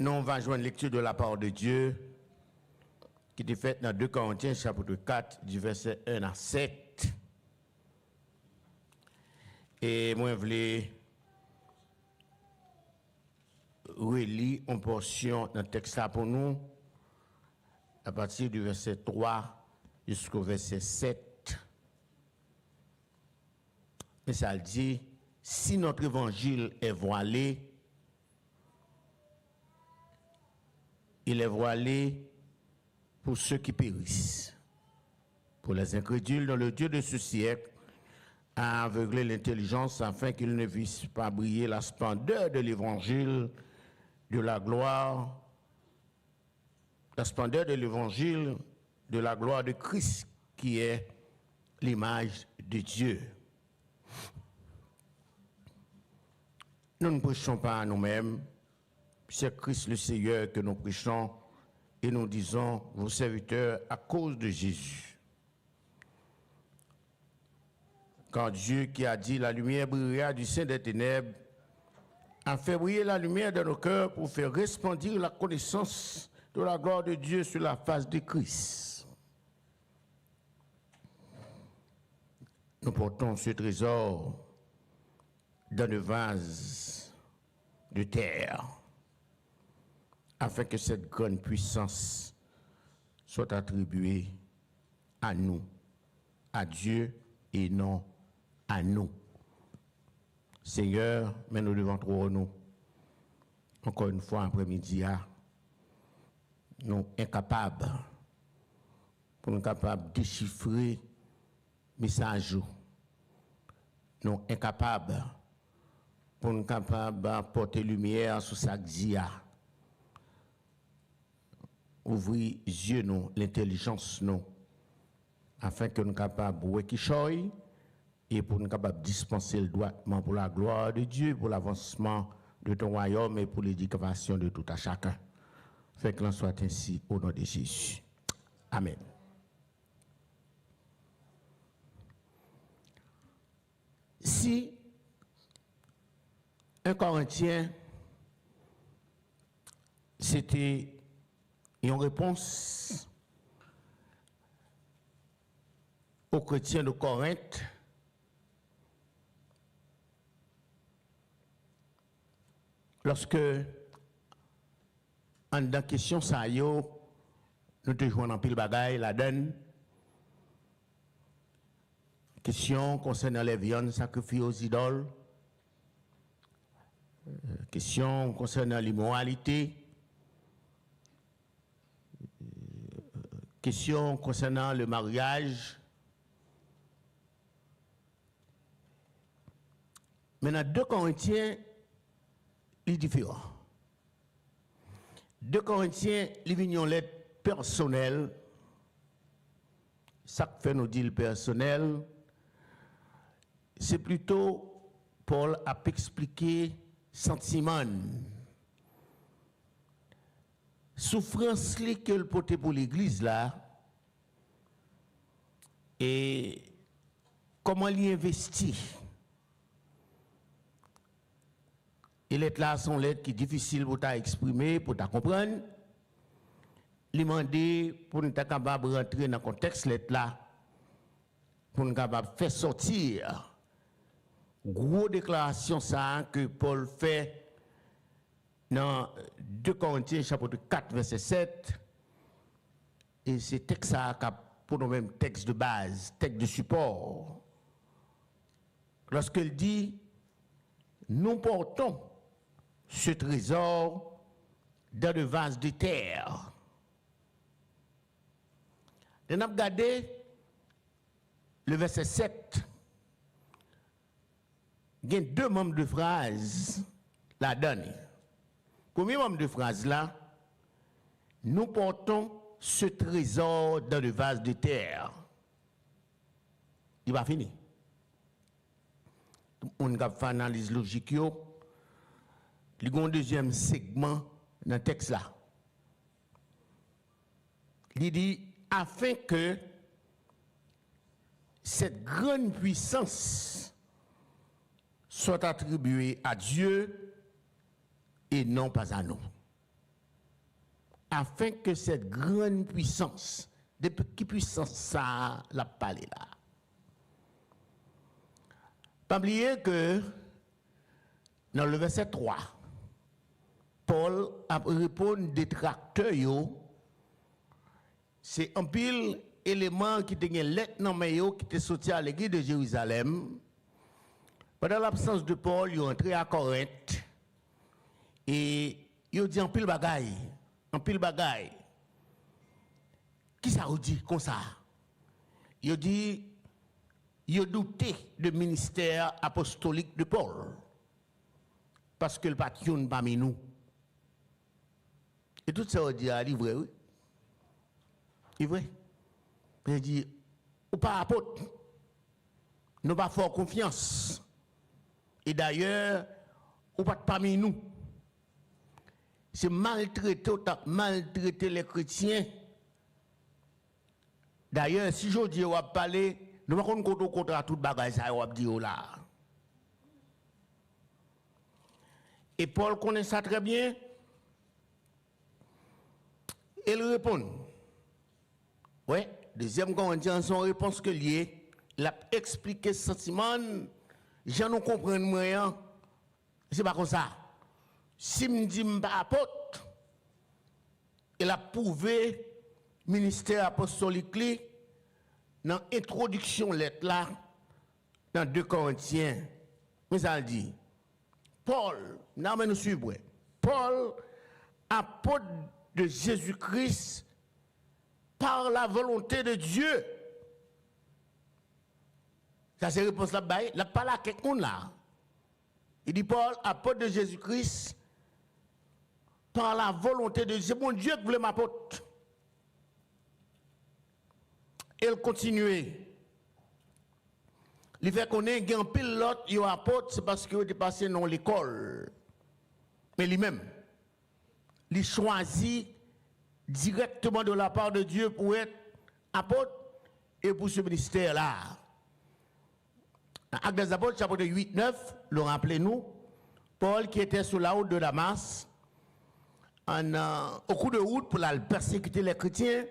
Nous, on va jouer une lecture de la parole de Dieu qui est faite dans 2 Corinthiens, chapitre 4, du verset 1 à 7. Et moi, je voulais relire une portion dans le texte là pour nous, à partir du verset 3 jusqu'au verset 7. Et ça dit, si notre évangile est voilé, il est voilé pour ceux qui périssent. Pour les incrédules, dont le Dieu de ce siècle a aveuglé l'intelligence afin qu'ils ne vissent pas briller la splendeur de l'évangile de la gloire, la splendeur de l'évangile de la gloire de Christ, qui est l'image de Dieu. Nous ne prêchons pas à nous-mêmes, c'est Christ le Seigneur que nous prêchons et nous disons, vos serviteurs, à cause de Jésus. Quand Dieu qui a dit, la lumière brillera du sein des ténèbres, a fait briller la lumière de nos cœurs pour faire resplendir la connaissance de la gloire de Dieu sur la face de Christ. Nous portons ce trésor dans le vase de terre, afin que cette grande puissance soit attribuée à nous, à Dieu et non à nous. Seigneur, mais nous devons trouver nous, encore une fois après-midi, nous incapables, pour nous capables de déchiffrer message, nous incapables, pour nous capables d'apporter lumière sur sa dia. Ouvrir les yeux, nous, l'intelligence, nous, afin que nous soyons capables de voir qui choisit et pour nous capables de dispenser le droitement pour la gloire de Dieu, pour l'avancement de ton royaume et pour l'édification de tout à chacun. Fait que l'on soit ainsi au nom de Jésus. Amen. Si un Corinthien, c'était une réponse aux chrétiens de Corinthe, lorsque, en dans question ça yo, nous te jouons en pile bagaille, la donne, question concernant les viandes sacrifiées aux idoles, question concernant l'immoralité, question concernant le mariage. Maintenant, 2 Corinthiens, il est différent. 2 Corinthiens, il vient une lettre personnelle. Ça fait nous dire le personnel. C'est plutôt Paul a expliqué sentiment, souffrance que le porté pour l'église là, et comment il investit. Et lettre là sont lettres qui sont difficiles pour t'exprimer, pour te comprendre. Il m'a dit pour nous capable de rentrer dans le contexte lettre là, pour nous capable de faire sortir gros déclaration ça que Paul fait dans 2 Corinthiens chapitre 4 verset 7. Et c'est texte ça pour nous même texte de base, texte de support. Lorsqu'il dit nous portons ce trésor dans le vase de terre. On a regardé le verset 7. Il y a 2 membres de phrase là-dedans. Premier membre de phrase là, nous portons ce trésor dans le vase de terre. Il va finir. On a fait une analyse logique. Il y a un deuxième segment dans le texte là. Il dit, afin que cette grande puissance soit attribuée à Dieu et non pas à nous. afin que cette grande puissance, de qui puissance ça l'a parlé là? Pas oublier que dans le verset 3, Paul a répondu détracteur yo, c'est un pile élément qui était lettre dans mail qui était sorti à l'église de Jérusalem. Pendant l'absence de Paul, il est entré à Corinthe et il dit en pile bagaille, en pile bagaille. Qui ça vous dit comme ça? Il dit il douté du ministère apostolique de Paul parce que le patron parmi nous. Et tout ça, on dit, il est vrai, oui. Il est vrai. Il dit, ou pas apôtre, nous pas fort confiance. Et d'ailleurs, ou pas parmi nous. C'est maltraiter les chrétiens. D'ailleurs, si je dis, on va parler, nous ne pouvons pas contre tout bagage, ça va dire là. Et Paul connaît ça très bien. Il répond. Oui, deuxième Corinthiens, son réponse que lié, il a expliqué ce sentiment, je ne comprends rien. C'est pas comme ça. Si je dis que je pas apôtre, il a prouvé ministère apostolique dans l'introduction lettre là, dans 2 Corinthiens. Mais ça dit, Paul, non mais nous suivons, Paul, apôtre de Jésus-Christ, par la volonté de Dieu. Ça c'est réponse là-bas, là pas là quelqu'un là. Il dit Paul, apôtre de Jésus-Christ, par la volonté de Dieu. C'est mon Dieu qui voulait m'apôtre. Il continue. Il fait qu'on ait un pilote, il apôtre, c'est parce qu'il est passé dans l'école. Mais lui-même, il choisit directement de la part de Dieu pour être apôtre et pour ce ministère-là. Actes des Apôtres, chapitre 8, 9, le rappelez-nous, Paul qui était sur la route de Damas, au coup de route pour la persécuter les chrétiens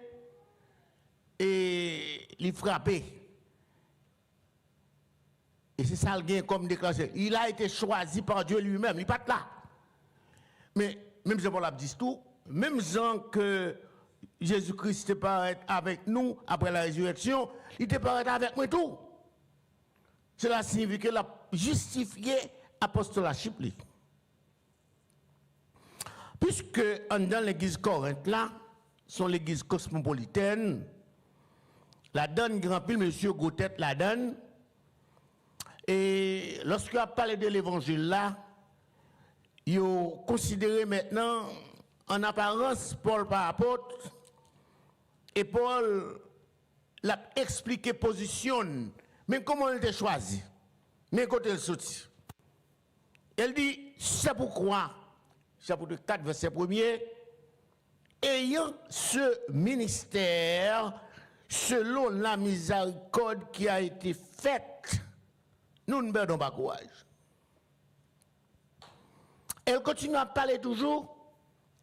et les frapper. Et c'est ça le gain comme déclaration. Il a été choisi par Dieu lui-même, il n'est pas là. Mais même Jean-Paul a dit tout, même Jean que Jésus-Christ était avec nous après la résurrection, il était avec moi tout. Cela signifie qu'il a justifié l'apostolaship. Puisque dans l'église Corinthe, là, sont l'église cosmopolitaine, la donne grand pile, monsieur Gautet la donne. Et lorsqu'il a parlé de l'évangile là, il a considéré maintenant en apparence Paul par apôtre, et Paul l'a expliqué position, mais comment il était choisi, mais côté il sorti. Elle dit, c'est pourquoi, chapitre 4, verset 1er, ayant ce ministère, selon la miséricorde qui a été faite, nous ne perdons pas courage. Elle continue à parler toujours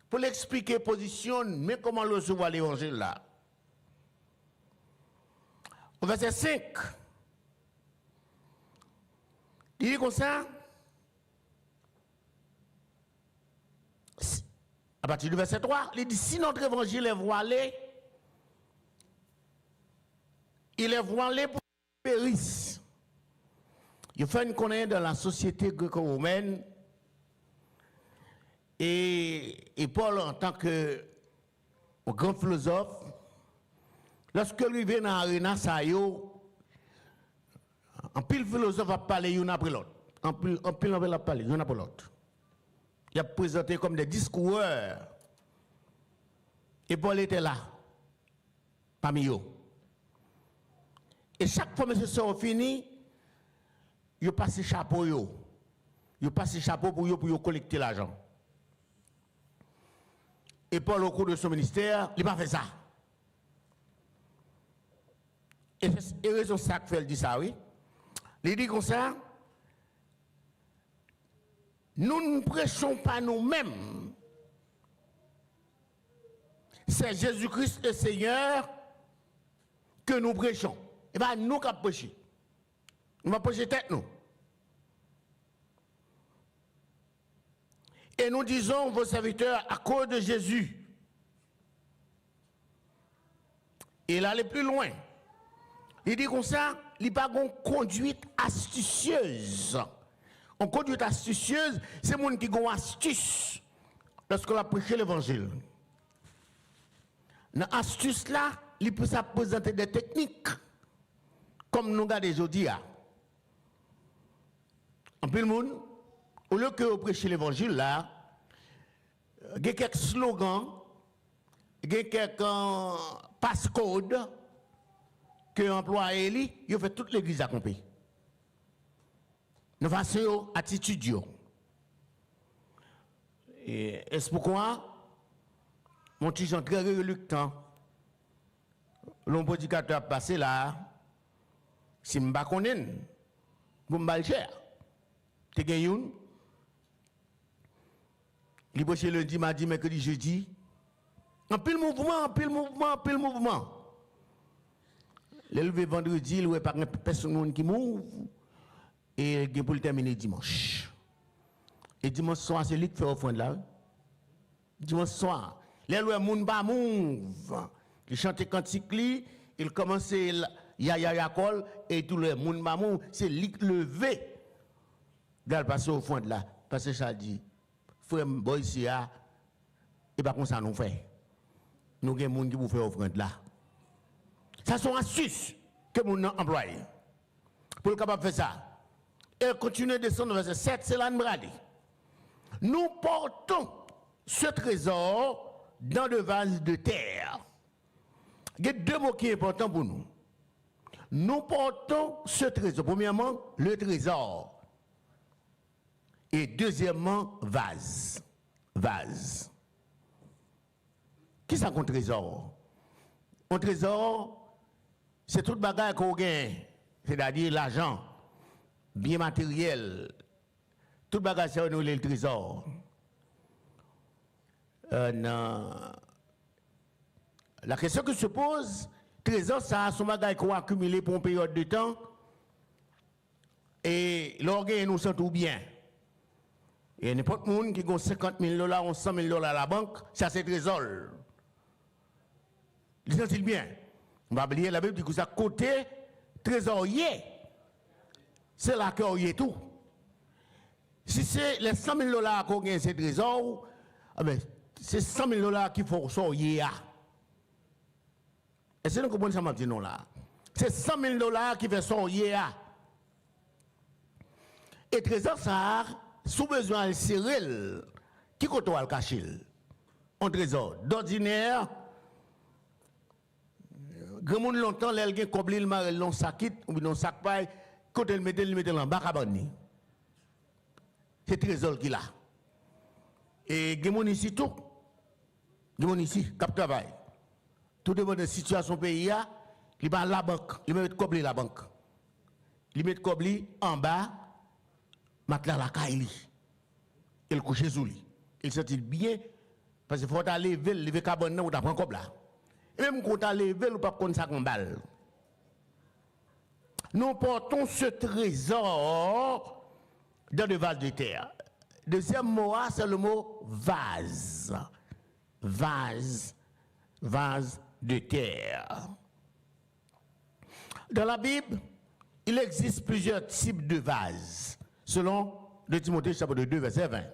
pour l'expliquer position, mais comment le recevoir l'évangile là. Au verset 5, il dit comme ça, à partir du verset 3, il dit si notre évangile est voilé, il est voilé pour qu'ils périssent. Il faut une connaître dans la société gréco-romaine et Paul, en tant que grand philosophe, lorsque lui vient dans l'arena, ça y est, un pile philosophe a parlé l'un après l'autre. Un pile a parlé l'un après l'autre. Il a présenté comme des discoureurs. Et Paul était là, parmi eux. Et chaque fois que M. Soro fini, il passe chapeau. Il passe chapeau pour collecter l'argent. Et Paul, au cours de son ministère, il n'a pas fait ça. Et raison ça que fait dit ça, oui. Il dit comme ça, nous ne prêchons pas nous-mêmes, c'est Jésus-Christ le Seigneur que nous prêchons. Et bien, nous qui prêchons. Nous allons prêcher tête, nous. Et nous disons, vos serviteurs, à cause de Jésus. Et il allait plus loin. Il dit comme ça, il n'y a pas de conduite astucieuse. En conduite astucieuse, c'est les gens qui ont astuce lorsqu'on a prêché l'évangile. Dans l'astuce là, il peut se présenter des techniques, comme nous regardons aujourd'hui. En plus, le monde, au lieu que vous prêchez l'évangile là, il y a quelques slogans, il y a quelques passe-codes que employé il fait toute l'église accomplie. Nous faisons attitude. Et c'est pourquoi mon petit Jean très reluctant, l'homme prédicateur a passé là, si je ne connais pas, vous me cher. Tu as une, il prêche lundi, mardi, mercredi, jeudi. En pile mouvement, en pile mouvement, en pile mouvement. L'élevé vendredi, il n'y a pas personne qui mouve. Et il pour le terminer dimanche. Et dimanche soir, c'est lui qui fait offrande là. Dimanche soir, les lois moun pas mouve. Il chante cantique, il commence ya kol et tout le monde pas mouve, c'est lui qui levé. Gal passer au fond là, parce que ça dit frère boy ici et pas comme ça nous fait. Nous avons des gens qui vous fait offrande là. Ça sont astuces que nous avons employées. Pour le capable de faire ça. Et continue de descendre verset 7, c'est là nous dit. Nous portons ce trésor dans le vase de terre. Il y a deux mots qui sont importants pour nous. Nous portons ce trésor. Premièrement, le trésor. Et deuxièmement, vase. Vase. Qui ça qu'on trésor? Un trésor, c'est toute bagarre qu'on gagne, c'est-à-dire l'argent, bien matériel. Toute bagarre, c'est le trésor. La question que se pose, trésor, ça a son bagage qu'on a accumulé pour une période de temps. Et l'orgueil nous sent tout bien. Et n'importe qui qui a 50 000 $, ou 100 000 $ à la banque, ça c'est trésor. Il sent bien. On va oublier la Bible dit que ça côté trésorier. C'est là qu'il y a tout. Si c'est les 100 000 $ qu'on gagne ces trésors, c'est 100 000 $ qu'il faut sortir. Est-ce que vous comprenez ça, m'a dit non là? C'est 100 000 $ qui fait sortir. Et trésor ça, sous besoin de serrer, qui compte le cacher? Un trésor d'ordinaire. Grand monde longtemps, les gens qui ont le marel, l'on sac ou non sac paille, quand ils mettent en bas cabane. C'est trésor qu'il a. Et gens ici tout. Gens ici, cap travail. Tout dépend de la situation pays, il va à la banque, il met cobli la banque. Il met cobli en bas, matelas la caille. Il couche sous lui. Il se dit bien, parce qu'il faut aller lever cabane ou t'apprendre comme là. Et même quand tu as levé, ou pas comme ça qu'on balle. Nous portons ce trésor dans le vase de terre. Deuxième mot, c'est le mot vase. Vase. Vase de terre. Dans la Bible, il existe plusieurs types de vases, selon 2 Timothée chapitre 2, verset 20.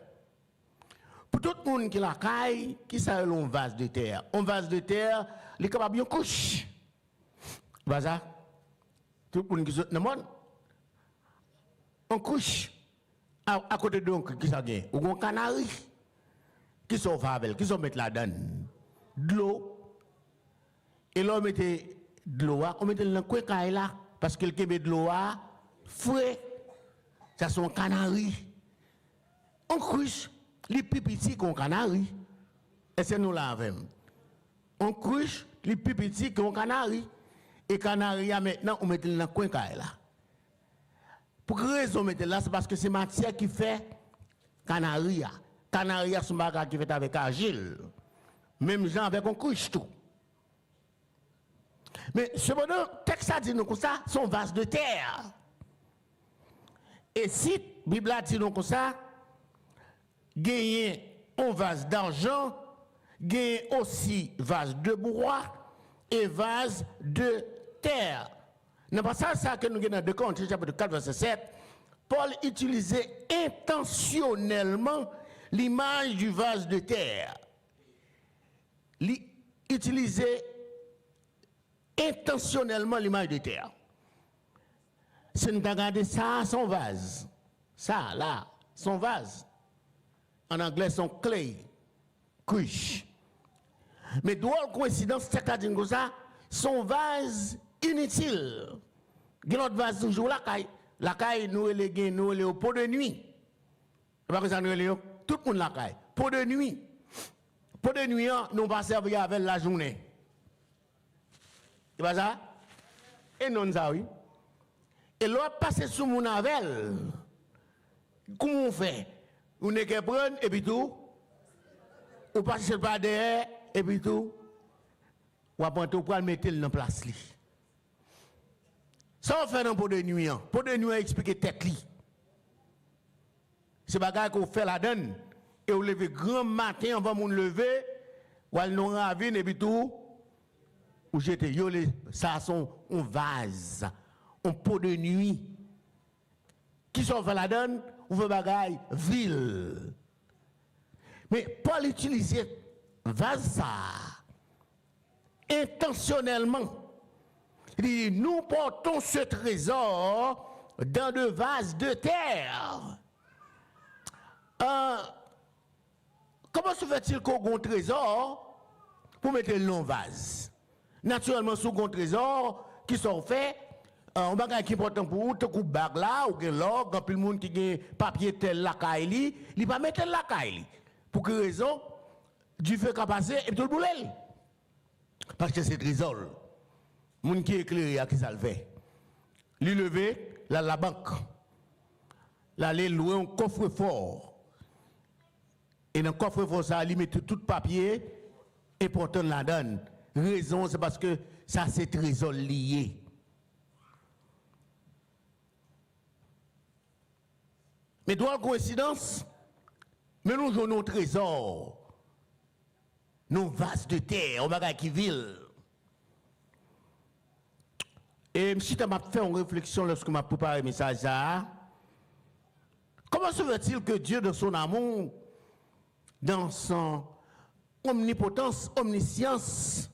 Pour tout le monde qui la caille, qui s'appelle un vase de terre? Un vase de terre, il est capable de couche. Vasa, tout le monde qui se demande, on couche à côté de nous, qui s'en vient, ou un canari, qui sont favel, qui sont mettre là-dedans, de l'eau, et là on mettait de l'eau, on mettait dans le coin là, parce que le met de l'eau, frais, ça sont canari. On couche, les petits qu'on canari, et c'est nous là avec. On couche, les petits qu'on canari, et canari maintenant on met dans le coin là. Pour quelle raison on met là, c'est parce que c'est matière qui fait canaria. Canaria, c'est un bagage qui fait avec argile. Même gens avec un couche tout. Mais cependant, le texte a dit nous comme ça, son vase de terre. Et si la Bible a dit nous comme ça, gagner un vase d'argent, gagner aussi vase de bois et vase de terre. Dans pas ça que nous avons dans 2 Corinthiens chapitre 4 verset 7, Paul utilisait intentionnellement l'image du vase de terre. Utiliser intentionnellement l'image de terre. Si nous regardons ça, son vase. Ça, là, son vase. En anglais, son clay. Couche. Mais drôle coïncidence, c'est qu'à dire ça, son vase inutile. Il y a notre vase toujours la caille. La caille, nous, les au pot de nuit. Pas que ça, nous, tout le monde la caille. Pot de nuit. Pot de nuit, nous va servir avec la journée. C'est pas ça? Et non, ça, oui. Et l'on passe sous mon avel. Comment on fait? On est qu'à prendre et puis tout. On passe par derrière et puis tout. On va prendre le mettre dans place. Ça on fait dans pot de nuit. Pot de nuit expliquer tête li. C'est bagage qu'on fait la donne. Et on lève grand matin avant mon lever. Ou elle nous ravine et puis tout. Ou j'étais ça sont un vase. Un pot de nuit. Qui sont fait la donne? On fait bagage ville. Mais Paul utilisait vase ça intentionnellement. Il dit, nous portons ce trésor dans de vases de terre. Comment se fait-il qu'on a un trésor pour mettre le long vase? Naturellement, sous un trésor qui sont faits, on va gagner qui est important pour vous, te coupe bague là, ou gen l'or, quand le monde qui a papier tel la caille, il va mettre la caille. Pour quelle raison? Du feu qui passé et tout le boulot. Parce que c'est trésor. Moun qui est éclairé à qui ça le fait. Lui levé, là la banque. Là il louer un coffre-fort. Et dans le coffre-fort ça il met tout papier important la donne. Raison c'est parce que ça c'est trésor lié. Mais droit coïncidence, mais nous avons nos trésors, nos vases de terre, on va qui ville. Et si tu m'as fait une réflexion lorsque je m'ai préparé le message, comment se fait-il que Dieu, dans son amour, dans son omnipotence, omniscience,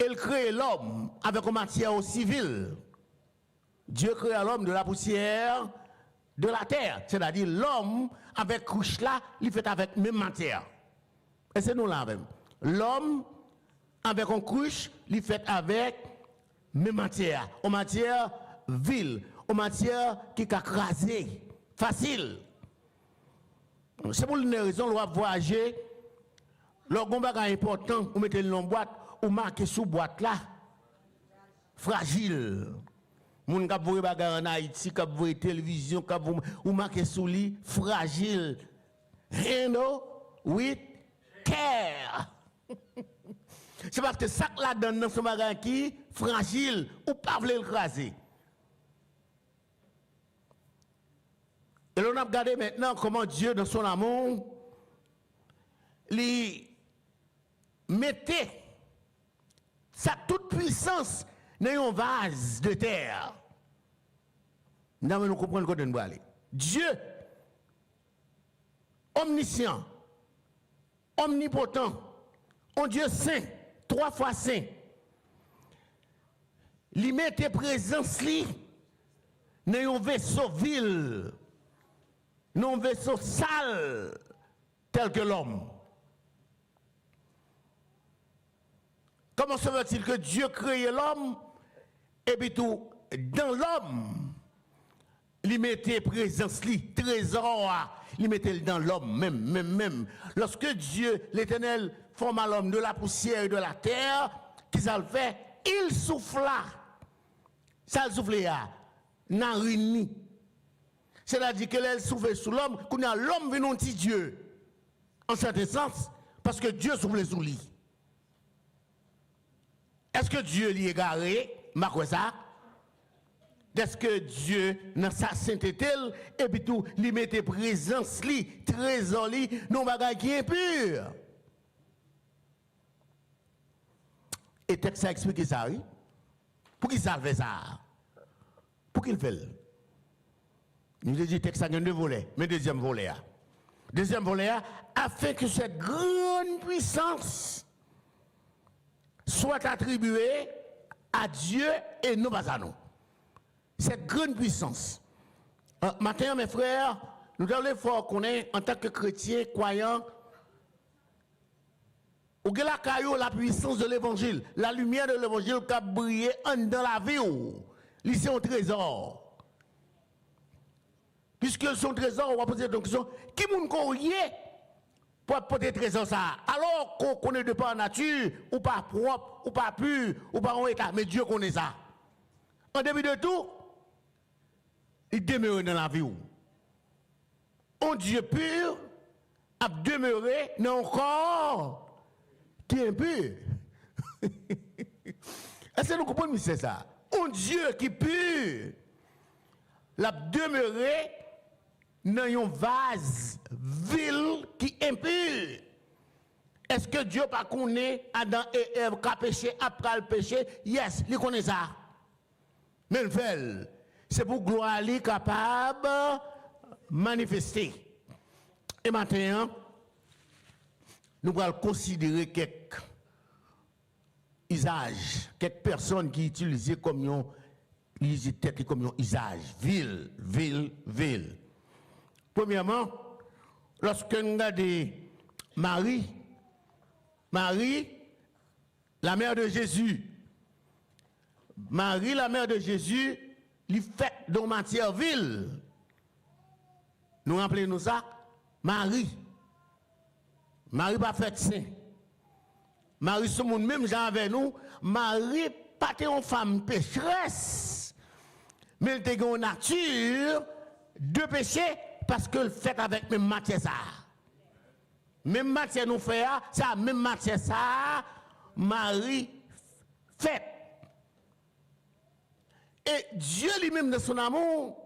il crée l'homme avec une matière civile. Dieu crée l'homme de la poussière de la terre. C'est-à-dire l'homme avec couche là, il fait avec même matière. Et c'est nous là même. L'homme avec une couche, il fait avec même matière. En matière ville, en matière qui est crasée, facile. C'est pour une raison, on va voyager. Lorsqu'on va important, on mettez le nom boîte, ou marquer sous boîte là, fragile. Moun k'ap voye bagarre en Haïti, k'ap voye télévision, k'ap voye ou marqué sous lit, fragile. Handle with care. C'est parce que ça là donne dans ce bagage qui fragile ou pas vle le craser. Et l'on a regardé maintenant comment Dieu dans son amour lui mettait sa toute puissance dans un vase de terre. Nous comprenons qu'on doit aller. Dieu, omniscient, omnipotent, un Dieu saint, 3 fois saint, il mettait présence dans un vaisseau vil, dans un vaisseau sale, tel que l'homme. Comment se fait-il que Dieu crée l'homme et puis tout, dans l'homme, il mettait présence, trésor, il mettait dans l'homme, même. Lorsque Dieu, l'Éternel, forma l'homme de la poussière et de la terre, qui ça le fait, il souffla. Ça le souffla, n'a rien. C'est-à-dire que l'elle souffle sous l'homme, qu'on a l'homme venant de Dieu. En certain sens, Parce que Dieu souffle sous lui. Est-ce que Dieu l'y égaré? Ma quoi ça? Est-ce que Dieu, dans sa sainteté, et puis tout, lui mette présence, lui, trésor, lui, non bagaille qui est pur? Et texte a expliqué ça, oui? Pour qui ça fait ça? Pour qu'il fait? Nous avons dit texte a deux volets, mais deuxième volet. Deuxième volet, afin que cette grande puissance soit attribuée à Dieu et non pas à nous. Cette grande puissance. Maintenant, mes frères, nous avons l'effort qu'on est en tant que chrétiens, croyants, ou que la caillou, la puissance de l'évangile, la lumière de l'évangile qui a brillé dans la vie, c'est un trésor. Puisque son trésor, on va poser la question, qui moun kourrier pour porter trésor ça? Alors qu'on connaît de par nature, ou pas propre, ou pas pur, ou pas en état, mais Dieu connaît ça. En début de tout, il demeure dans la vie. Un Dieu pur a demeuré dans un corps qui est impur. Est-ce que nous comprenons c'est ça? Un Dieu qui est pur l'a demeuré dans un vase vil qui est impur. Est-ce que Dieu pas connaît Adam et Ève qui a péché après le péché? Yes, il connaît ça. Mais le fait, c'est pour gloire lui capable de manifester. Et maintenant, nous allons considérer quelques usages, quelques personnes qui utilisent comme un usage, ville. Premièrement, lorsque nous regardons Marie, la mère de Jésus, Marie, la mère de Jésus, lui fait dans matière ville. Nous rappelons ça? Marie pas fait saint. Marie, ce monde même, j'en avec nous, Marie, pas une femme pécheresse, mais elle était une nature de péché parce qu'elle fait avec même matière ça. Même matière nous fait, ça, même matière ça, Marie fait. Et Dieu lui-même, de son amour,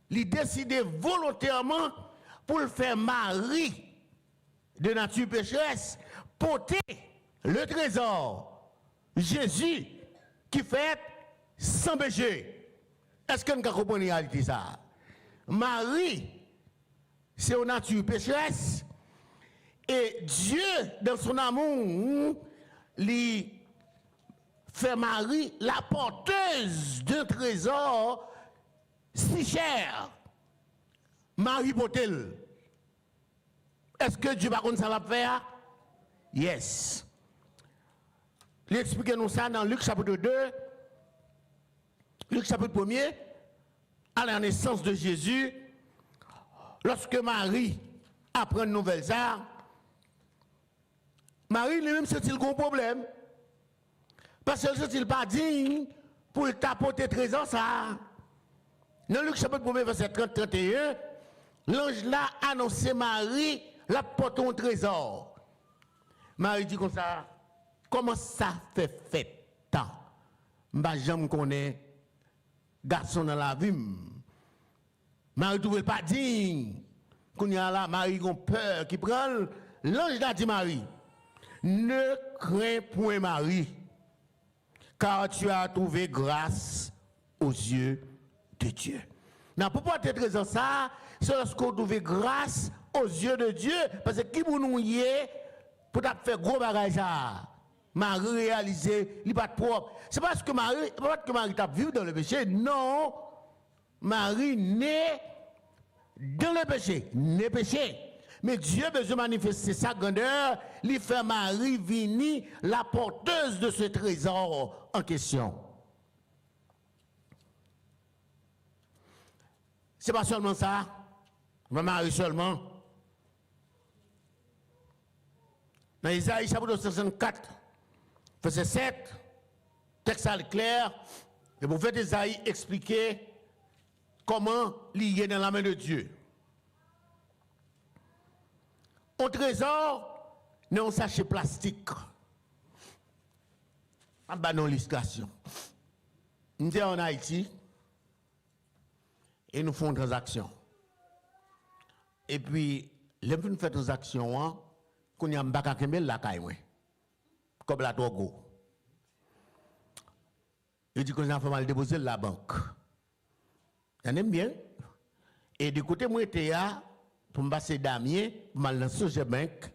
il décide volontairement pour le faire Marie de nature pécheresse, porter le trésor, Jésus, qui fait sans péché. Est-ce que nous comprenons la réalité ça? Marie, c'est une nature pécheresse, et Dieu, dans son amour, lui fait Marie la porteuse d'un trésor si cher. Marie Potel. Est-ce que Dieu va contre ça va faire? Yes. Il explique nous ça dans Luc chapitre 2, Luc chapitre 1er, à la naissance de Jésus, lorsque Marie apprend une nouvelle ça, Marie lui-même c'est un gros problème. Parce qu'elle n'est pas digne pour t'apporter trésor ça. Dans Luc chapitre 1er, verset 30-31, l'ange là annonce Marie la porte un trésor. Marie dit comme ça, comment ça fait tant? Je ne connais garçon dans la vie. Marie ne trouve pas digne. Quand il y a là, Marie a peur qui prend. L'ange a dit Marie, ne crains point Marie, car tu as trouvé grâce aux yeux de Dieu. Mais pour porter trésor ça, c'est lorsqu'on trouve grâce aux yeux de Dieu, parce que qui vous nous y est pour faire gros bagages ça. Marie réalisé, il n'est pas propre. C'est parce que Marie t'a vécu dans le péché. Non, Marie naît dans le péché, n'est péché. Mais Dieu veut manifester sa grandeur, il fait Marie venir la porteuse de ce trésor en question. C'est pas seulement ça, mais Marie seulement. Dans Isaïe chapitre 64, verset 7, texte clair, et vous faites Isaïe expliquer comment lier dans la main de Dieu. Un trésor, dans un sachet plastique. En bas dans l'illustration. Nous sommes en Haïti et nous faisons une transaction. Et puis, les gens qui font transaction, qu'on y a un bac à kemel la caille, comme la Togo. Il dit qu'on a fait mal déposer la banque. On aime bien. Et du côté, moi, j'étais là pour me passer Damien, pour mal dans ce banque,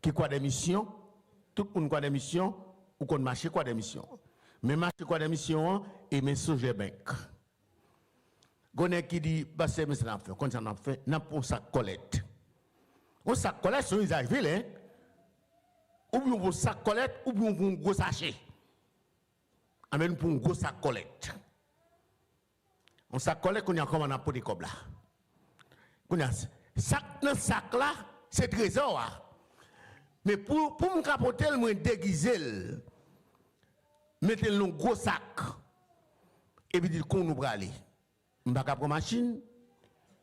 qui quoi des missions, tout le monde quoi des missions, ou qu'on marche quoi des missions. Mais marche quoi des missions, et mes sujets banque. Gonne qui dit, bah c'est mais ça fait, quand ça en fait, n'a pas ça collecte. On ça collecte sur usage vilain. Ou bien pour ça collecte, ou bien pour un gros sachet. Amène pour un gros sac collecte. On sac collecte qu'on y a comme on a pour des cobla. Qu'on y a sac dans sac là, c'est trésor. Mais pour me capoter le moins déguisé, mettez le gros sac et puis dire qu'on nous va aller. Je vais prendre machine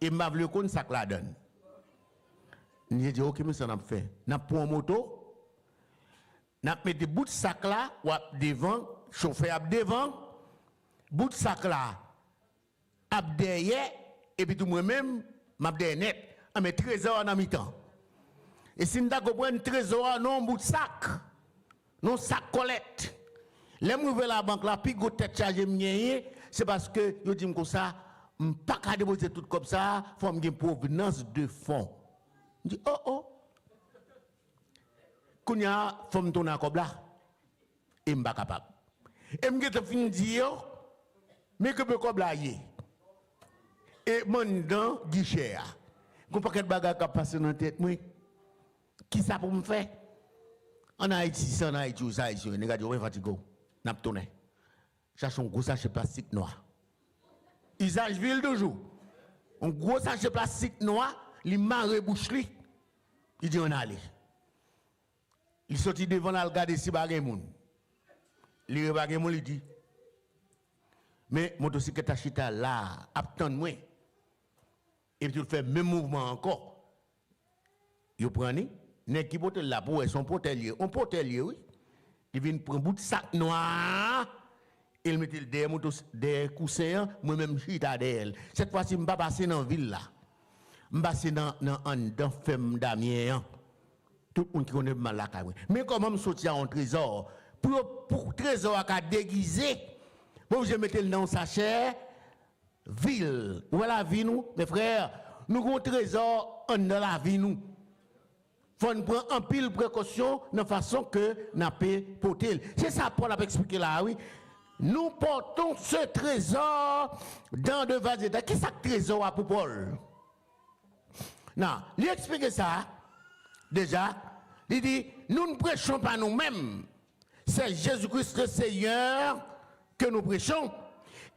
et je vais qu'on sac là donne. Je dis OK, mais ça n'a pas fait. N'a pour une moto, n'a mis des bouts de sac là ou devant, chauffeur devant, bout de sac là, ab derrière et puis tout moi-même m'a derrière net, à mes trésors en mi-temps. Et si nous avons trésor non bout de sac, non sac collecte. Les m'ouvrir la banque là, puis go tête chargée m'gagner, c'est parce que yo dit comme ça, pas qu'à déposer tout comme ça, faut me provenance de fonds. Je dis oh. Kounya faut me tourner comme là. Et m'pas capable. Et m'gete fin dire mais que peut comme là y. Et mon dans guichet. Qu'on paquet de bagages qui passer dans tête moi. Qui ça pour me faire? En Haïti, ça en Haïti, ça ici, les gars disent fatigué. N'a pas tourné. Cherche un gros sachet plastique noir. Usage ville toujours. Un gros sachet plastique noir, il marre bouche lui. Il dit on allait. Il sortit devant la regarder si bagay moun. Il regarde moun il dit mais motocyclette achita là, attend moi. Et puis tu fais même mouvement encore. Il prend n'est qui porte là pour son portelier, on portelier oui. Il vient prendre bout de sac noir. Il met des coussins, moi-même chita derrière. Cette fois-ci, je ne vais pas passer dans la ville là. Je vais passer dans la ferme Damien. Tout le monde qui connaît mal la caille. Mais comment je sortir en trésor? Pour trésor à déguiser, bon, je mettre dans un sachet, ville. Où est la vie nous, mes frères? Nous avons un trésor dans la vie nous. Il faut prendre un pile précaution de façon que nous peut porter. C'est ça Paul a expliqué là, oui. Nous portons ce trésor dans de vases d'état. Qu'est-ce que ce trésor a pour Paul? Non, il explique ça. Déjà, il dit, nous ne prêchons pas nous-mêmes. C'est Jésus-Christ le Seigneur que nous prêchons.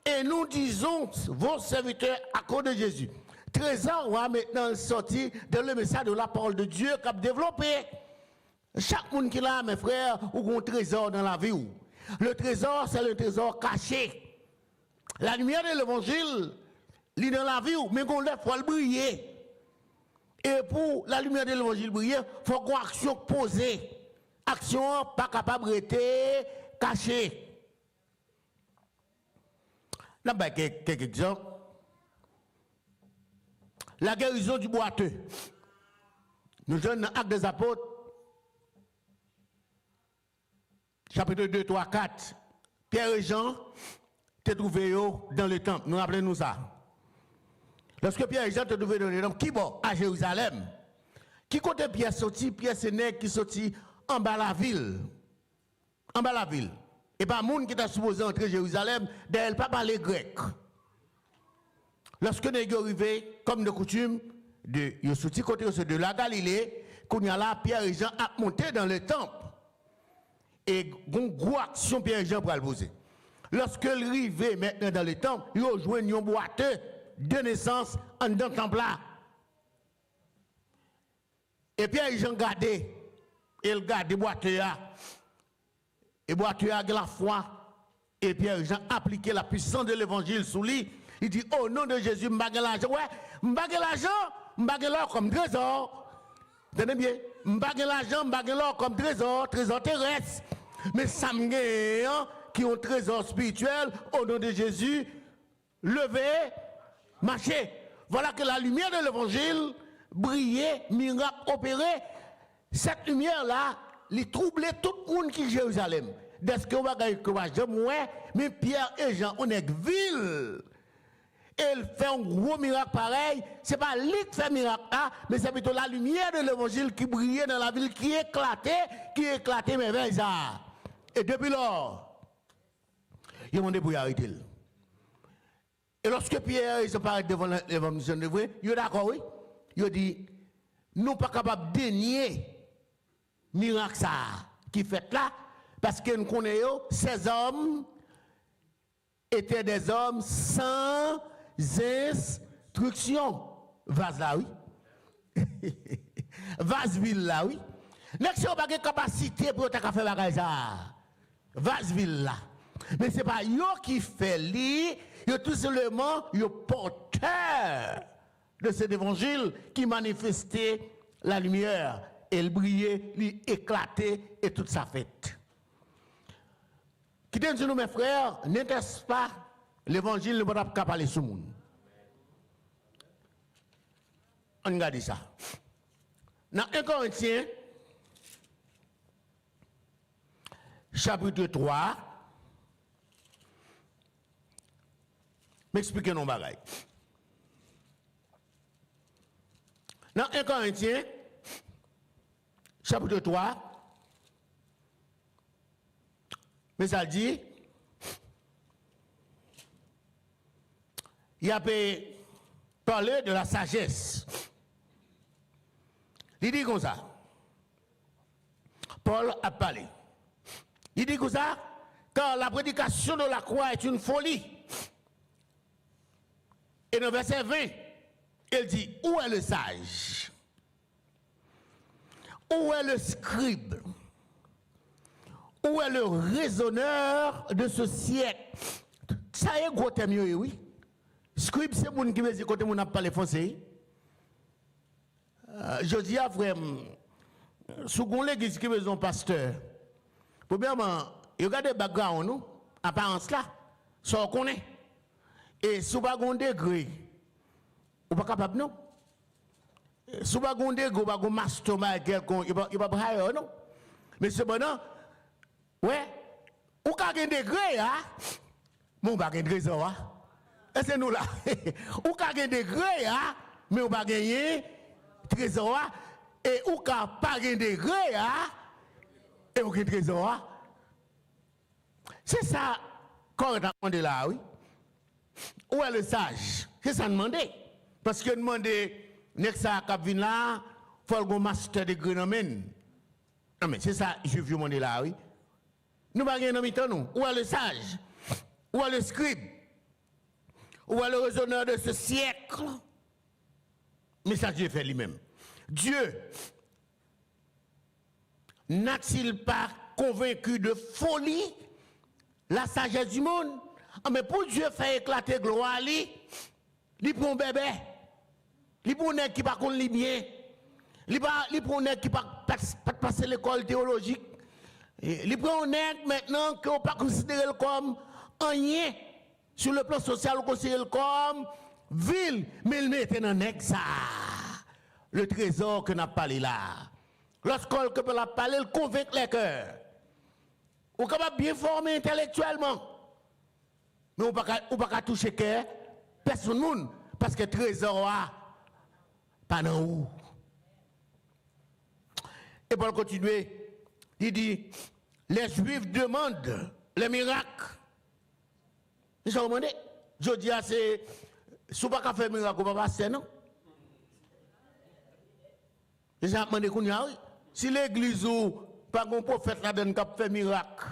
Et nous disons, vos serviteurs, à cause de Jésus. Trésor va maintenant sortir dans le message de la parole de Dieu qu'a développé. Chaque monde qui l'a, mes frères, ou un trésor dans la vie. Le trésor, c'est le trésor caché. La lumière de l'évangile, il est dans la vie, mais qu'on l'a faut le briller. Et pour la lumière de l'évangile briller, il faut qu'on action posée. Action pas capable d'être cachée. Là, quelques exemples. La guérison du boiteux. Nous jeunes Actes des Apôtres, chapitre 2, 3, 4. Pierre et Jean te trouvés dans le temple. Nous rappelons ça. Lorsque Pierre et Jean te trouvaient dans le temple, qui bon? À Jérusalem. Qui côté Pierre sorti? Pierre c'est nègre qui sorti en bas la ville. En bas la ville. Et pas monde qui t'a supposé entrer à Jérusalem, d'elle pas parler grec. Lorsque nous sommes arrivés, comme de coutume, de la Galilée, qu'on y a là, Pierre et Jean a monté dans le temple. Et une grosse action Pierre et Jean pour le poser. Lorsque ils arrivent maintenant dans le temple, ils rejoignent un boiteux de naissance en dans le temple là. Et Pierre et Jean gardaient, ils gardent boiteux là. Et boiteux a la foi. Et Pierre et Jean appliquaient la puissance de l'évangile sous lui. Il dit, au nom de Jésus, m'bague l'argent. Ouais, m'bague l'argent, m'bague l'or comme trésor. Tenez bien, m'pas l'argent, m'pas l'or comme trésor terrestre. Mais ça me qui ont un trésor spirituel au nom de Jésus, lever, marcher. Voilà que la lumière de l'évangile brillait, miracle opéré. Cette lumière-là, elle troublait tout le monde qui est Jérusalem. Dès que vous avez mais Pierre et Jean, on est ville. Elle fait un gros miracle pareil. Ce n'est pas lui qui fait miracle, mais c'est plutôt la lumière de l'évangile qui brillait dans la ville, qui éclatait merveille. Et depuis lors, ils ont demandé pour y arrêter. Et lorsque Pierre se paraît devant l'évangile de vrai, il est d'accord, oui. Il dit, nous ne sommes pas capables de dénier miracle ça qui fait là, parce que nous connaissons ces hommes étaient des hommes sans instruction. Vase là, oui. Vaseville là, oui. N'est-ce pas de capacité pour faire bagage ça. Vaseville là. Mais ce n'est pas eux qui fait lui, ils tout simplement le porteur de cet évangile qui manifestait la lumière. Elle brillait, lui éclatait et toute sa fête. Qui dit nous mes frères, n'était-ce pas l'évangile ne va pas parler sur le monde. On regarde ça. Dans 1 Corinthiens, chapitre 3, m'expliquez nos bagailles. Dans 1 Corinthiens, chapitre 3, mais ça dit, il a parlé de la sagesse. Il dit comme ça. Paul a parlé. Il dit comme ça, car la prédication de la croix est une folie. Et dans le verset 20, il dit, où est le sage? Où est le scribe? Où est le raisonneur de ce siècle? Ça y est, gros thème, oui. Scribe, c'est mon qui veut dire quand on a parlé français. Je dis à frère, sous l'église qui veut un pasteur, premièrement, regardez le background, nous, apparence là, ça on connaît. Et sous un degré, on n'est pas capable, non? Sous un degré, on va master quelqu'un, il va pas non? Mais cependant, ouais, ou quand un degré, hein? Mais on va gagner trésor, hein? Et c'est nous là. Ou quand un degré, hein? Mais on va gagner trésor, et ou quand pas un degré, hein? Et on gagne trésor. C'est ça qu'on a demandé là, oui. Où est le sage? C'est ça demandé. Parce que demandé, Nexa Capvin là, il faut le master de Grenomen. Non, mais c'est ça, je veux demander là, oui. Nous ne pouvons pas nous. Où est le sage? Où est le scribe? Où est le raisonneur de ce siècle? Mais ça, Dieu fait lui-même. Dieu n'a-t-il pas convaincu de folie la sagesse du monde? Ah, mais pour Dieu faire éclater gloire, il prend un bébé, il prend un nègre qui ne connaît pas bien, il prend un nègre qui ne pas passer l'école théologique, il prend un nègre maintenant qu'on ne peut pas considérer comme rien sur le plan social, on considère comme ville, mais il met dans un nègre ça, le trésor que n'a parlé là. Lorsqu'on peut la parler, il convainc les cœurs. On est capable de bien former intellectuellement. Mais on ne peut pas toucher cœur, personne, parce que le trésor a pas dans où. Et pour continuer, il dit, les Juifs demandent les miracles. Ils ont demandé, je dis, c'est, si on ne peut pas faire miracle, on ne peut pas passer, non? Ils ont demandé, si l'église ou pas un prophète là-dedans qui a fait miracle,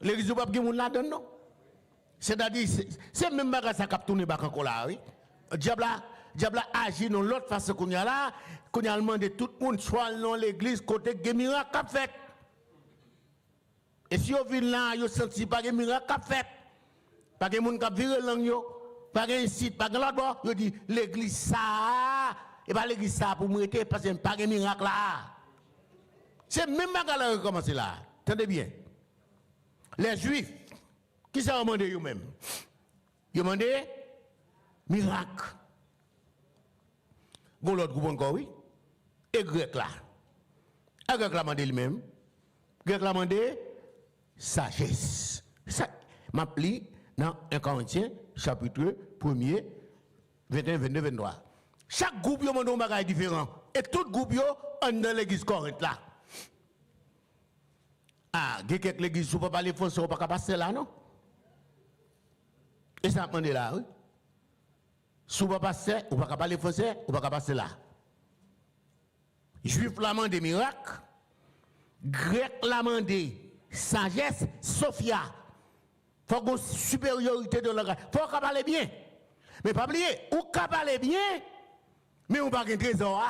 l'église ou pas de monde là-dedans, non? C'est-à-dire, c'est même bagage ça qui a tourné encore là, oui. Diable a agi dans l'autre façon qu'on y a là, qu'on a demandé tout le monde soit dans l'église côté des miracles qu'a fait. Et si on vient là, on senti pas de miracle qu'a fait. Pas de monde qui a viré langue, pas de site, pas de l'autre bord, on dit l'église ça et pas l'église ça pour m'arrêter parce que pas de miracle là. C'est même bagarre qui commence là. Attendez bien. Les Juifs, qui s'est demandé eux-mêmes? Ils ont demandé miracle. Bon, l'autre groupe encore, oui. Et Grec là. Et Grec là demandé lui-même. Grec là demandé sagesse. Ça, m'a pris dans 1 Corinthiens, chapitre 1er, 21, 22, 23. Chaque groupe a un bagage différent. Et tout groupe est dans l'église Corinthe là. Ah, il y a quelques églises qui ne peuvent pas parler français, on ne peut pas passer là, non? Et ça demande là, oui. Si on ne peut pas passer, on ne peut pas parler français, on ne peut pas passer là. Juif l'a demandé miracle, grec l'a demandé sagesse, Sophia. Il faut qu'il y ait une supériorité de langage. Il faut qu'on parle bien. Mais pas oublier, on peut parler bien, mais on ne peut pas avoir un trésor.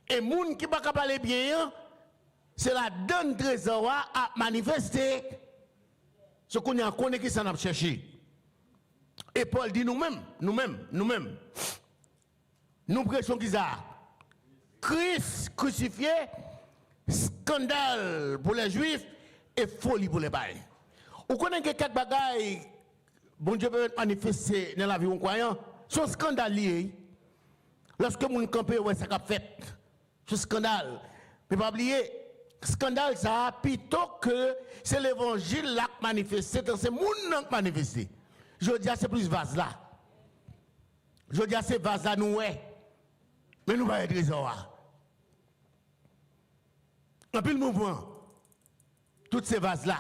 Et les gens qui ne peuvent pas parler bien, c'est la donne trésor à manifester ce qu'on a connu qui s'en a cherché. Et Paul dit nous-mêmes, nous prêchons qui ça? Christ crucifié, scandale pour les Juifs et folie pour les païens. Vous connaissez quelques bagailles, bon Dieu peut manifester dans la vie de croyant, c'est scandale lié. Lorsque vous campez, ouais, ça a fait. Ce scandale. Mais pas oublier, scandale ça, plutôt que c'est l'évangile là qui manifesté, c'est le monde qui manifesté. Je dis c'est plus vase là. Je dis c'est vase là nous ouais. Mais nous pas être trésor. En plus le mouvement, toutes ces vases là,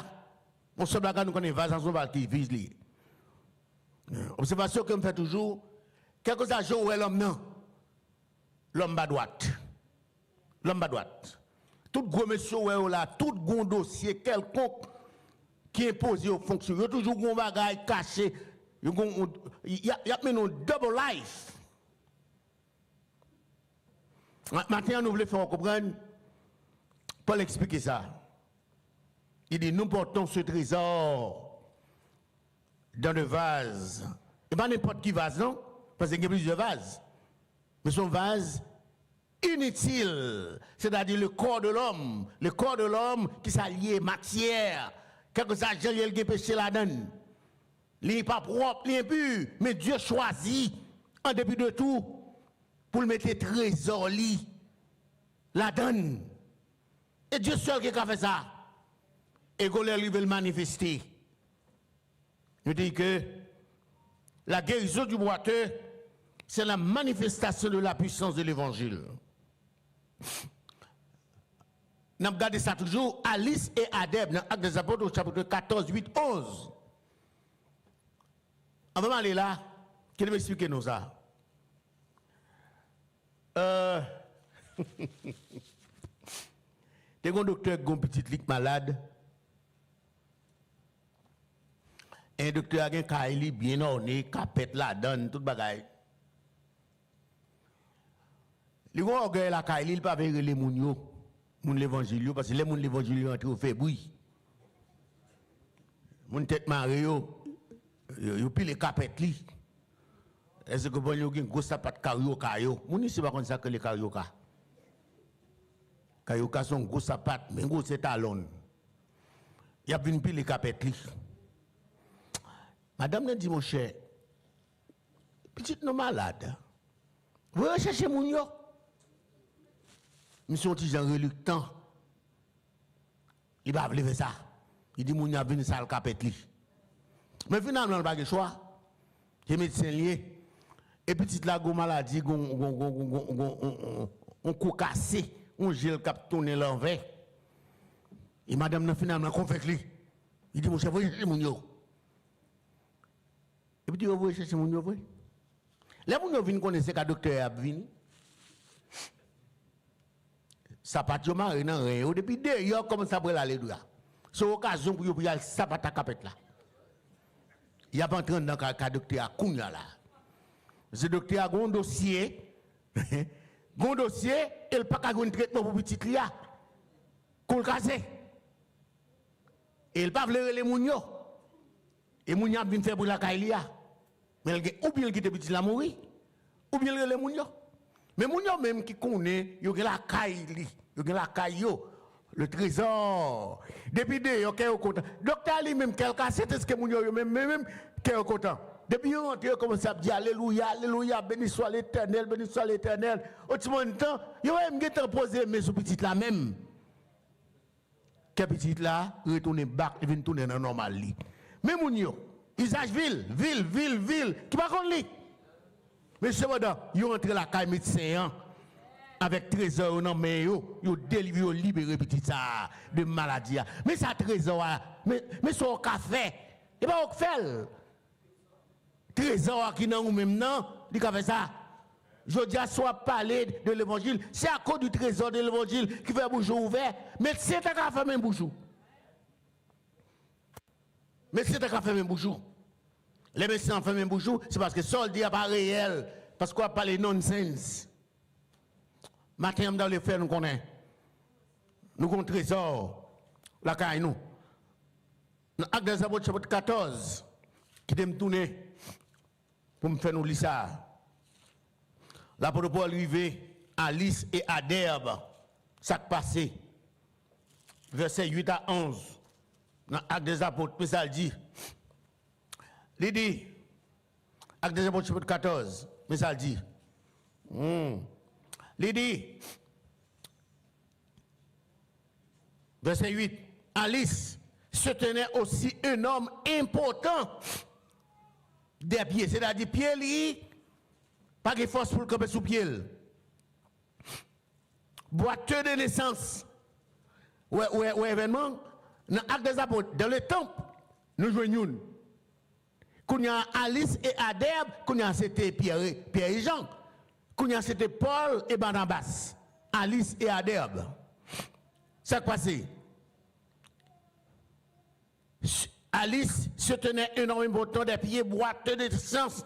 on se blague nous connaît vase en son qui vise lui. Observation que me fait toujours, quelque chose où est l'homme non. L'homme bas droite. L'homme bas droite. Tout gros monsieur ouais là, tout gros dossier quelconque qui est posé aux fonctions, il y a toujours un bagage caché, il y a un double life. Maintenant, nous voulons faire comprendre, Paul explique ça. Il dit, nous portons ce trésor dans le vase. Et pas n'importe qui vase, non? Parce qu'il y a plusieurs vases. Mais son vase inutile, c'est-à-dire le corps de l'homme qui s'allie matière. Quelque chose que j'ai péché la donne. Il n'est pas propre, il n'est impur, mais Dieu choisit, en dépit de tout, pour le mettre trésor li, la donne. Et Dieu seul qui a fait ça. Et qu'on lui veut le manifester. Je dis que la guérison du boiteux, c'est la manifestation de la puissance de l'évangile. Nous avons regardé ça toujours, Alice et Adeb, dans l'Acte des Apôtres, au chapitre 14, 8, 11. On va aller là, qui va expliquer nous ça. T'es un docteur qui a une petite ligue malade. Un docteur a un Kaili bien orné, capette la donne, tout bagaille. Les gens orgueil la Kaili, il ne pas vers les mounio, moun l'évangile, parce que les moun l'évangile entre au fait bruit. Moun tête maré yo pile les capettes li. Est-ce que bon yo gen gros sapat carioca yo? Moun ici pas comme ça que les carioca. Carioca sont gros sapat, mais gros c'est talon. Y a vinn pile les capettes li. Madame dit mon cher, petite non malade. Vous recherchez moun yo? Monsieur petit gens reluctant. Il va lever ça. Il dit moun yo vinn ça le capette li. Mais finalement, on n'a pas de choix. Les médecins liés. Et petite la go maladie, on coup cassé, on gèle cap tourner l'envers. Et madame, finalement, qu'on fait lui. Il dit, mon chef, vous cherchez mon yo. Et puis, vous cherchez mon yo, oui. Là, vous venez connaître que le docteur a venu. Ça pas de marre, non, rien. Depuis 2 heures, comme ça, pour aller là. C'est l'occasion pour vous aller ça pas ta capette là. Il y a pas entré dans le docteur à Kounia là. Ce docteur a un dossier. Un dossier, il n'a pas un traitement pour petit lia. Qu'on le casse. Et il n'a pas voulu les mounio. Et mounio a bien fait pour la kailia. Mais ou bien il quitte petit la mourir, ou bien les mounio. Mais moun yo même qui connaît, yo gen la caille li, yo gen la caille yo, le trésor. Depuis deux yo kè content. Docteur Ali même quelqu'un c'est ce que moun yo même kè content. Depuis yo rentre yo commence à dire alléluia, alléluia, béni soit l'Éternel, béni soit l'Éternel. Au petit moment temps, yo même gèt poser mes sous petite là même. Que petite là retourner back, il vient tourner dans normal li. Mais moun yo, usage ville, qui pas kon li. Mais cependant, ils rentrent la caille médecin avec trésor dans main yo délivré yo libéré petit ça de maladie. Mais ça trésor mais ça au café. Et pas au fait. Trésor qui dans ou même non, il fait ça. Je dis à soit parler de l'évangile, c'est à cause du trésor de l'évangile qui fait bouchon ouvert, mais c'est à faire même bouchon. Mais c'est à faire même bouchon. Les médecins font même bouchon, c'est parce que soldat n'est pas réel, parce qu'on parle de nonsense. Matin, dans les faits, nous connaissons. Nous avons un trésor, la caille nous. Dans l'acte des apôtres, chapitre 14, qui me tourner pour me faire nous lire ça. L'apôtre Paul arrivé à Lys et à Derbe, ça qui passé. Verset 8 à 11. Dans l'acte des apôtres, mais ça le dit. Il dit, acte des apôtres, chapitre 14, mais ça le dit. Il dit, verset 8, à Lys se tenait aussi un homme important des pieds, c'est-à-dire pieds li, pas de force pour le camper sous pied. Boiteux de naissance. Ouais, événement, dans l'acte des apôtres, dans le temple, nous joignons. Quand il y a Alice et Adeb, quand il y a c'était Pierre et Jean, quand il y a c'était Paul et Barnabas, Alice et Adeb. Ça qui passe. Alice se tenait énormément de temps des pieds boiteux de sens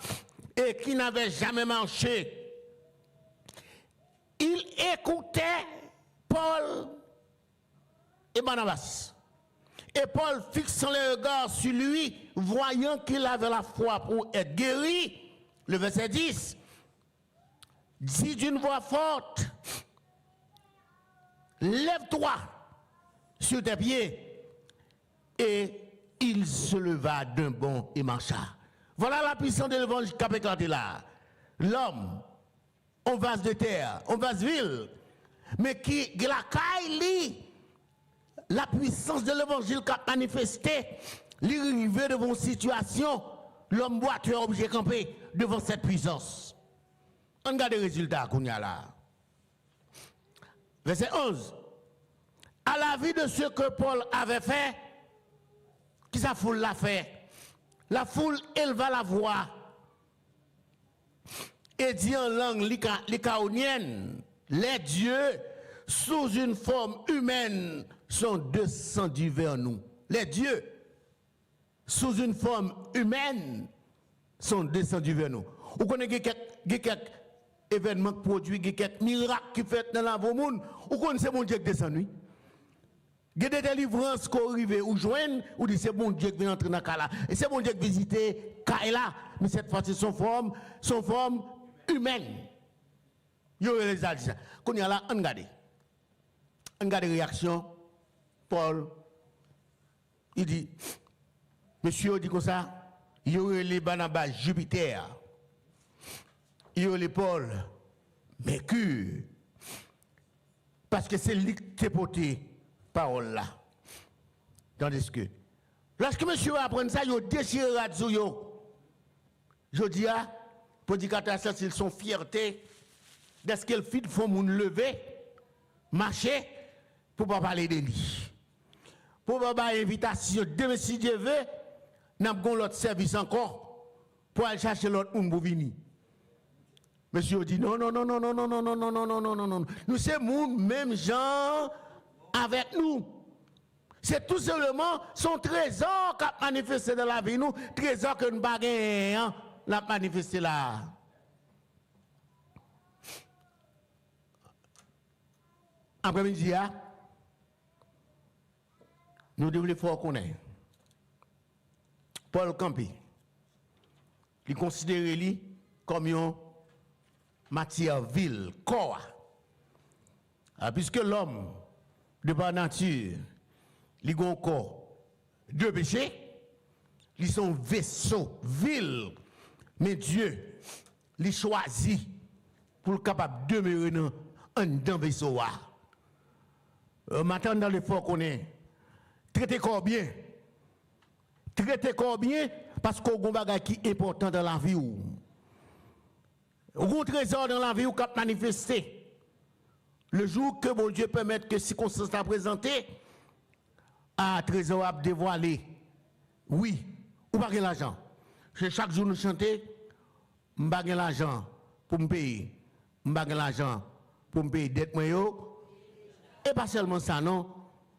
et qui n'avait jamais marché. Il écoutait Paul et Barnabas. Et Paul, fixant les regards sur lui, voyant qu'il avait la foi pour être guéri, le verset 10, dit d'une voix forte, lève-toi sur tes pieds. Et il se leva d'un bond et marcha. Voilà la puissance de l'évangile qui a éclaté là. L'homme, on vase de terre, on vase ville, mais qui la caille, la puissance de l'évangile qui a manifesté, l'arrivée devant une situation, l'homme boiteux obligé de camper devant cette puissance. On regarde les résultats qu'on y a là. Verset 11. À la vue de ce que Paul avait fait, qui sa foule l'a fait? La foule éleva la voix et dit en langue lycaonienne, les dieux sous une forme humaine sont descendus vers nous. Les dieux sous une forme humaine sont descendus vers nous. Vous connaissez quelques événements produits, quelques miracles qui fait dans la monde, vous connaissez mon Dieu qui descend. Il y a des délivrances qui arrivent ou joignent, ou dit c'est bon Dieu qui vient entrer dans Kala. Et c'est bon Dieu qui visite Kaila. Mais cette fois-ci, son forme humaine. Il y a les dit ça. Quand il y a là, on regarde. On regarde les réactions. Paul, il dit, monsieur dit comme ça, il y a les Barnabas Jupiter. Il y a les Paul, Mercure. Parce que c'est lui qui t'a porté parole là. Tandis que, lorsque monsieur va apprendre ça, il déchire la radio. Je dis à, prédicateur, ils sont fierté d'être qu'elle fit font moun lever, marcher, pour pas parler de lui. Pour pas avoir invitation, demain si Dieu veut, nous avons l'autre service encore, pour aller chercher l'autre moun pour venir. Monsieur dit non. Nous sommes moun, même gens avec nous. C'est tout simplement son trésor qui a manifesté dans la vie, nous, trésor que nous baguons, l'a manifesté là. Après-midi, nous devons faire connaître. Paul Campi, il considère lui comme un matière vil, corps. Puisque l'homme, de par nature, il a un corps de péché, ils sont vaisseaux, vil, mais Dieu, il choisit pour être capable de demeurer dans le vaisseau. Maintenant, dans l'effort qu'on est, traiter corps bien. Traiter corps bien parce qu'on a un bagage qui est important dans la vie. On a un trésor dans la vie qui a manifesté. Le jour que mon Dieu permette que circonstances à présenter, un trésor à dévoiler. Oui, ou pas l'argent. Chaque jour nous chantons, je n'ai pas l'argent pour me payer. Je n'ai pas l'argent pour me payer dette. Et pas seulement ça, non.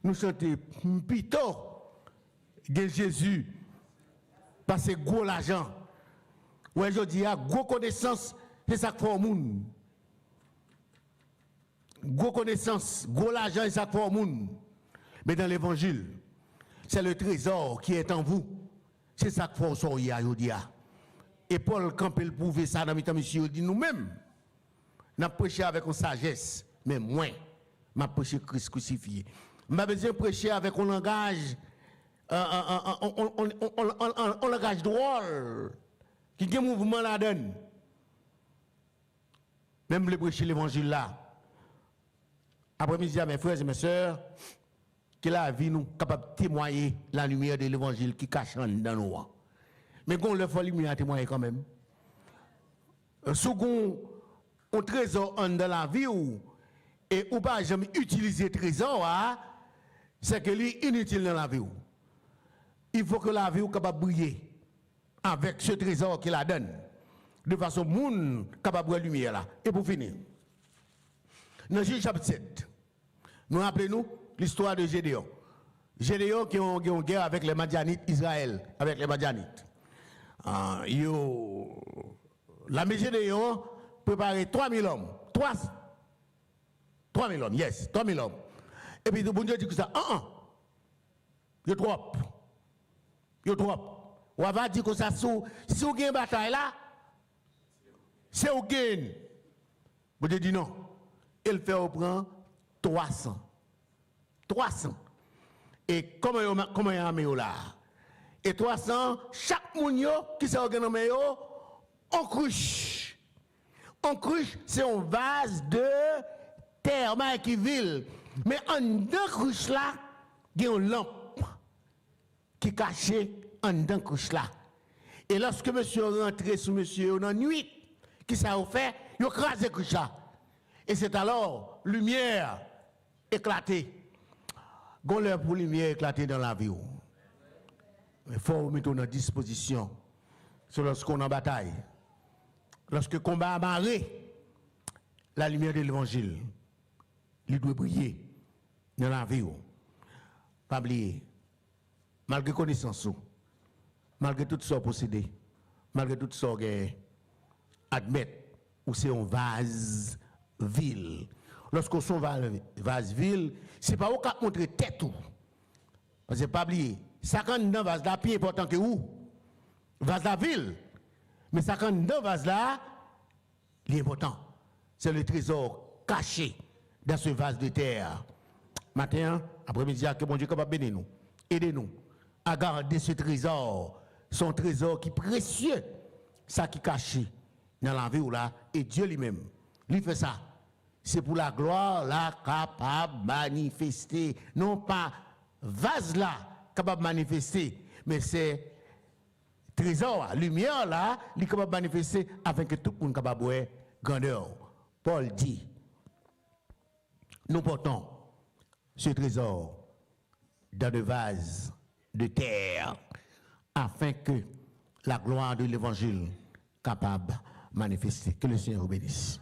Nous chantons plutôt de Jésus. Parce que gros l'argent. Ouais, je dis, gros connaissance, c'est ça qu'il faut au monde. Gros connaissance, gros l'argent, c'est ça qu'il faut au monde. Mais dans l'évangile, c'est le trésor qui est en vous. C'est ça qu'il faut sortir aujourd'hui. Et Paul, quand il prouvait ça dans le monsieur, il dit nous-mêmes, nous avons prêché avec une sagesse, mais moins, nous avons prêché Christ crucifié. Nous avons besoin de prêcher avec un langage, un langage drôle, qui a un mouvement là-dedans. Même le prêcher l'évangile là. Après-midi, mes frères et mes sœurs, que la vie nous capable de témoigner la lumière de l'évangile qui cache dans nous. Mais qu'on le fait lumière à témoigner quand même. Si on a un trésor dans la vie et ou pas jamais utiliser le trésor, c'est que lui inutile dans la vie. Il faut que la vie soit capable de briller avec ce trésor qu'il la donne. De façon monde capable de lumière là. Et pour finir, dans Juge chapitre 7, nous rappelons l'histoire de Gédéon. Gédéon qui ont une guerre avec les Madianites, Israël, avec les Madianites. L'armée Gédéon préparait 3000 hommes. 3000 hommes, yes, 3000 hommes. Et puis, le bon Dieu dit que ça, il y a trop. On va dire que ça, si vous avez une bataille là, c'est au gain. Bon Dieu dit non. Il fait au prend 300. 300. Et comment il y a un là? Et 300, chaque mounio qui s'est organisé en cruche. En cruche, c'est un vase de terre, qui ville. Mais en deux cruches là, il y a une lampe qui est cachée en deux cruches là. Et lorsque monsieur est rentré sous monsieur dans la nuit, qui s'est fait, il a crasé cruche là. Et c'est alors lumière éclatée. Gon l'heure pour lumière éclatée dans la vie. Il faut mettre en disposition. C'est lorsqu'on est en bataille. Lorsque le combat a marré, la lumière de l'évangile, il doit briller dans la vie. Pas oublier, malgré connaissance, malgré tout ça possédé, malgré tout ça admettre où c'est un vase vil. Lorsqu'on sont vase vil, ce n'est pas au cas de montrer tête ou. Parce que pas oublier, ça quand dans vase là plus important que où. Vase la ville. Mais ça quand dans vase là, l'important, c'est le trésor caché dans ce vase de terre. Matin, après-midi, que bon Dieu capable de bénir nous, aider nous à garder ce trésor, son trésor qui est précieux, ça qui est caché dans la vie ou là, et Dieu lui-même, lui fait ça. C'est pour la gloire là capable de manifester, non pas vase là capable de manifester, mais c'est trésor, lumière là, il est capable de manifester afin que tout le monde soit capable de grandeur. Paul dit, nous portons ce trésor dans le vase de terre afin que la gloire de l'évangile capable de manifester. Que le Seigneur vous bénisse.